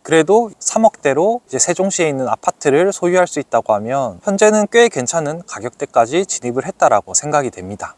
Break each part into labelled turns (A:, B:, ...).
A: 그래도 3억대로 이제 세종시에 있는 아파트를 소유할 수 있다고 하면 현재는 꽤 괜찮은 가격대까지 진입을 했다라고 생각이 됩니다.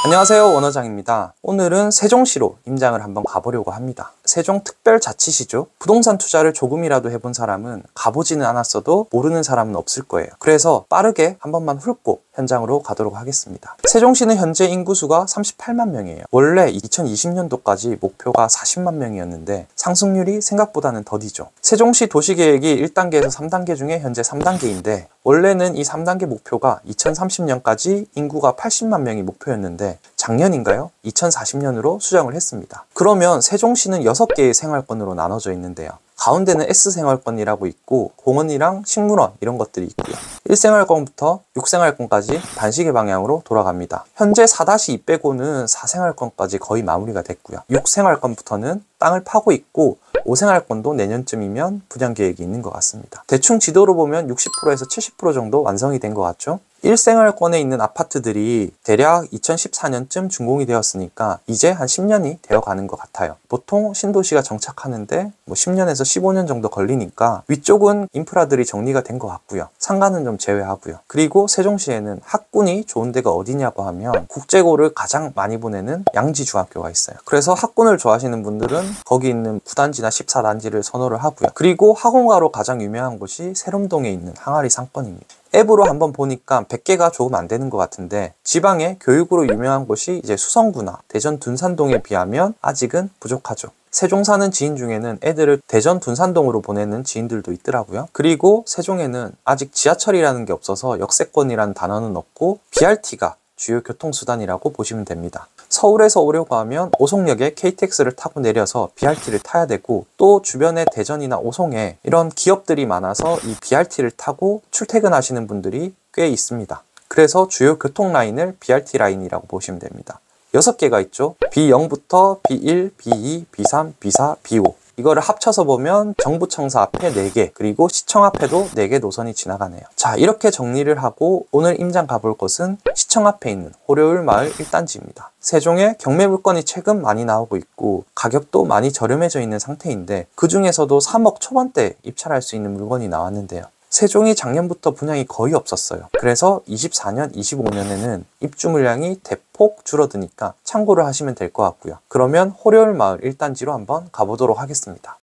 A: 안녕하세요, 원어장입니다. 오늘은 세종시로 임장을 한번 가보려고 합니다. 세종특별자치시죠. 부동산 투자를 조금이라도 해본 사람은 가보지는 않았어도 모르는 사람은 없을 거예요. 그래서 빠르게 한 번만 훑고 현장으로 가도록 하겠습니다. 세종시는 현재 인구수가 38만 명이에요. 원래 2020년도까지 목표가 40만 명이었는데 상승률이 생각보다는 더디죠. 세종시 도시계획이 1단계에서 3단계 중에 현재 3단계인데 원래는 이 3단계 목표가 2030년까지 인구가 80만 명이 목표였는데 작년인가요? 2040년으로 수정을 했습니다. 그러면 세종시는 6개의 생활권으로 나눠져 있는데요. 가운데는 S생활권이라고 있고 공원이랑 식물원 이런 것들이 있고요. 1생활권부터 6생활권까지 단식의 방향으로 돌아갑니다. 현재 4-2 빼고는 4생활권까지 거의 마무리가 됐고요. 6생활권부터는 땅을 파고 있고 5생활권도 내년쯤이면 분양 계획이 있는 것 같습니다. 대충 지도로 보면 60%에서 70% 정도 완성이 된 것 같죠? 1생활권에 있는 아파트들이 대략 2014년쯤 준공이 되었으니까 이제 한 10년이 되어 가는 것 같아요. 보통 신도시가 정착하는데 10년에서 15년 정도 걸리니까 위쪽은 인프라들이 정리가 된 것 같고요. 상가는 좀 제외하고요. 그리고 세종시에는 학군이 좋은 데가 어디냐고 하면 국제고를 가장 많이 보내는 양지중학교가 있어요. 그래서 학군을 좋아하시는 분들은 거기 있는 9단지나 14단지를 선호를 하고요. 그리고 학원가로 가장 유명한 곳이 세롬동에 있는 항아리 상권입니다. 앱으로 한번 보니까 100개가 조금 안 되는 것 같은데 지방의 교육으로 유명한 곳이 이제 수성구나 대전 둔산동에 비하면 아직은 부족하죠. 세종 사는 지인 중에는 애들을 대전 둔산동으로 보내는 지인들도 있더라고요. 그리고 세종에는 아직 지하철이라는 게 없어서 역세권이라는 단어는 없고 BRT가 주요 교통수단이라고 보시면 됩니다. 서울에서 오려고 하면 오송역에 KTX를 타고 내려서 BRT를 타야 되고 또 주변에 대전이나 오송에 이런 기업들이 많아서 이 BRT를 타고 출퇴근하시는 분들이 꽤 있습니다. 그래서 주요 교통 라인을 BRT 라인이라고 보시면 됩니다. 6개가 있죠. B0부터 B1, B2, B3, B4, B5 이거를 합쳐서 보면 정부청사 앞에 4개 그리고 시청 앞에도 4개 노선이 지나가네요. 자, 이렇게 정리를 하고 오늘 임장 가볼 곳은 시청 앞에 있는 호려울마을 1단지입니다. 세종에 경매 물건이 최근 많이 나오고 있고 가격도 많이 저렴해져 있는 상태인데 그 중에서도 3억 초반대 입찰할 수 있는 물건이 나왔는데요. 세종이 작년부터 분양이 거의 없었어요. 그래서 24년, 25년에는 입주 물량이 대폭 줄어드니까 참고를 하시면 될 것 같고요. 그러면 호려울마을 1단지로 한번 가보도록 하겠습니다.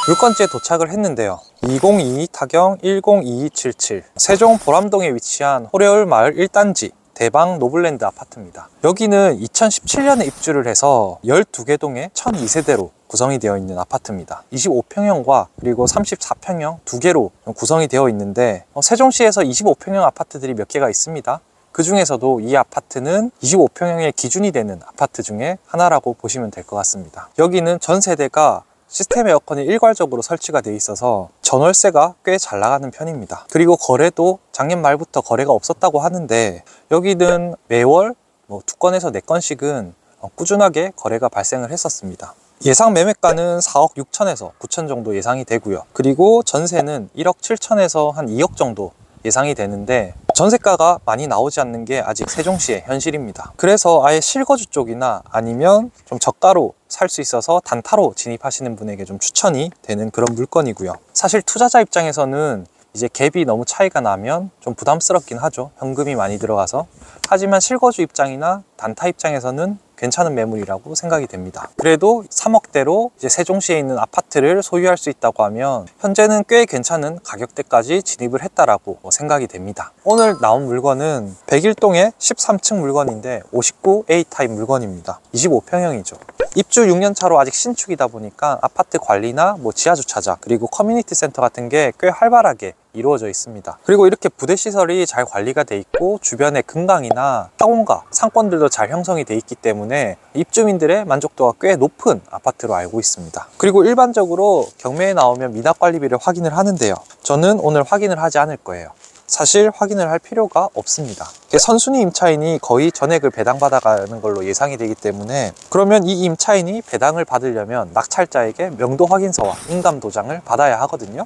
A: 물건지에 도착을 했는데요. 2022 타경 102277 세종 보람동에 위치한 호려울마을 1단지 대방 노블랜드 아파트입니다. 여기는 2017년에 입주를 해서 12개 동에 1002세대로 구성이 되어 있는 아파트입니다. 25평형과 그리고 34평형 두 개로 구성이 되어 있는데 세종시에서 25평형 아파트들이 몇 개가 있습니다. 그 중에서도 이 아파트는 25평형의 기준이 되는 아파트 중에 하나라고 보시면 될 것 같습니다. 여기는 전 세대가 시스템 에어컨이 일괄적으로 설치가 되어 있어서 전월세가 꽤 잘 나가는 편입니다. 그리고 거래도 작년 말부터 거래가 없었다고 하는데 여기는 매월 2건에서 4건씩은 꾸준하게 거래가 발생을 했었습니다. 예상 매매가는 4억 6천에서 9천 정도 예상이 되고요. 그리고 전세는 1억 7천에서 한 2억 정도 예상이 되는데 전세가가 많이 나오지 않는 게 아직 세종시의 현실입니다. 그래서 아예 실거주 쪽이나 아니면 좀 저가로 살 수 있어서 단타로 진입하시는 분에게 좀 추천이 되는 그런 물건이고요. 사실 투자자 입장에서는 이제 갭이 너무 차이가 나면 좀 부담스럽긴 하죠. 현금이 많이 들어가서. 하지만 실거주 입장이나 단타 입장에서는 괜찮은 매물이라고 생각이 됩니다. 그래도 3억대로 이제 세종시에 있는 아파트를 소유할 수 있다고 하면 현재는 꽤 괜찮은 가격대까지 진입을 했다라고 생각이 됩니다. 오늘 나온 물건은 101동의 13층 물건인데 59A 타입 물건입니다. 25평형이죠. 입주 6년 차로 아직 신축이다 보니까 아파트 관리나 지하주차장 그리고 커뮤니티 센터 같은 게 꽤 활발하게 이루어져 있습니다. 그리고 이렇게 부대시설이 잘 관리가 돼 있고 주변에 금강이나 학원가, 상권들도 잘 형성이 돼 있기 때문에 입주민들의 만족도가 꽤 높은 아파트로 알고 있습니다. 그리고 일반적으로 경매에 나오면 미납관리비를 확인을 하는데요. 저는 오늘 확인을 하지 않을 거예요. 사실 확인을 할 필요가 없습니다. 선순위 임차인이 거의 전액을 배당받아가는 걸로 예상이 되기 때문에 그러면 이 임차인이 배당을 받으려면 낙찰자에게 명도 확인서와 인감도장을 받아야 하거든요.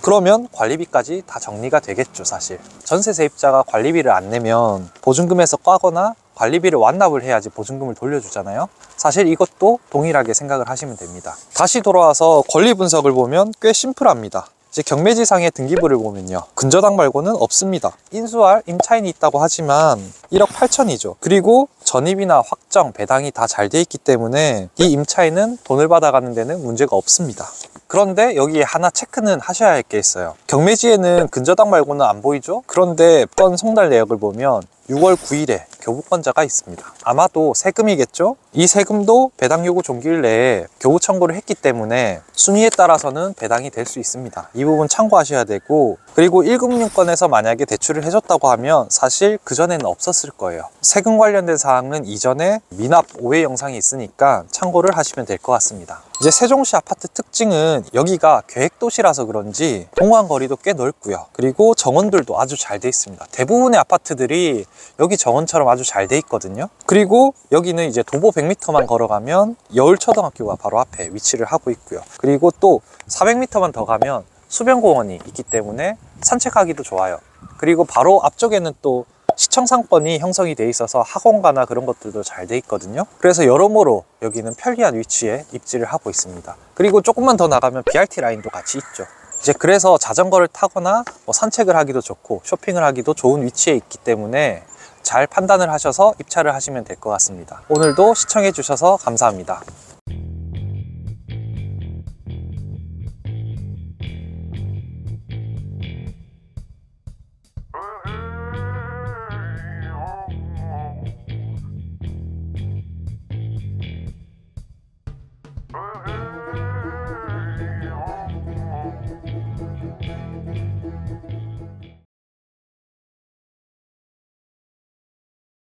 A: 그러면 관리비까지 다 정리가 되겠죠. 사실 전세 세입자가 관리비를 안 내면 보증금에서 꽈거나 관리비를 완납을 해야지 보증금을 돌려주잖아요. 사실 이것도 동일하게 생각을 하시면 됩니다. 다시 돌아와서 권리 분석을 보면 꽤 심플합니다. 이제 경매지상의 등기부를 보면요, 근저당 말고는 없습니다. 인수할 임차인이 있다고 하지만 1억 8천이죠. 그리고 전입이나 확정, 배당이 다 잘 돼 있기 때문에 이 임차인은 돈을 받아가는 데는 문제가 없습니다. 그런데 여기에 하나 체크는 하셔야 할 게 있어요. 경매지에는 근저당 말고는 안 보이죠? 그런데 번 송달 내역을 보면 6월 9일에 교부권자가 있습니다. 아마도 세금이겠죠? 이 세금도 배당 요구 종기일 내에 교부 청구를 했기 때문에 순위에 따라서는 배당이 될 수 있습니다. 이 부분 참고하셔야 되고, 그리고 1금융권에서 만약에 대출을 해줬다고 하면 사실 그전에는 없었을 거예요. 세금 관련된 사항은 이전에 미납 오해 영상이 있으니까 참고를 하시면 될 것 같습니다. 이제 세종시 아파트 특징은 여기가 계획도시라서 그런지 공원 거리도 꽤 넓고요. 그리고 정원들도 아주 잘 돼 있습니다. 대부분의 아파트들이 여기 정원처럼 아주 잘 돼 있거든요. 그리고 여기는 이제 도보 100m만 걸어가면 여울초등학교가 바로 앞에 위치를 하고 있고요. 그리고 또 400m만 더 가면 수변공원이 있기 때문에 산책하기도 좋아요. 그리고 바로 앞쪽에는 또 시청 상권이 형성이 돼 있어서 학원가나 그런 것들도 잘 돼 있거든요. 그래서 여러모로 여기는 편리한 위치에 입지를 하고 있습니다. 그리고 조금만 더 나가면 BRT 라인도 같이 있죠. 이제 그래서 자전거를 타거나 뭐 산책을 하기도 좋고 쇼핑을 하기도 좋은 위치에 있기 때문에 잘 판단을 하셔서 입찰을 하시면 될 것 같습니다. 오늘도 시청해 주셔서 감사합니다.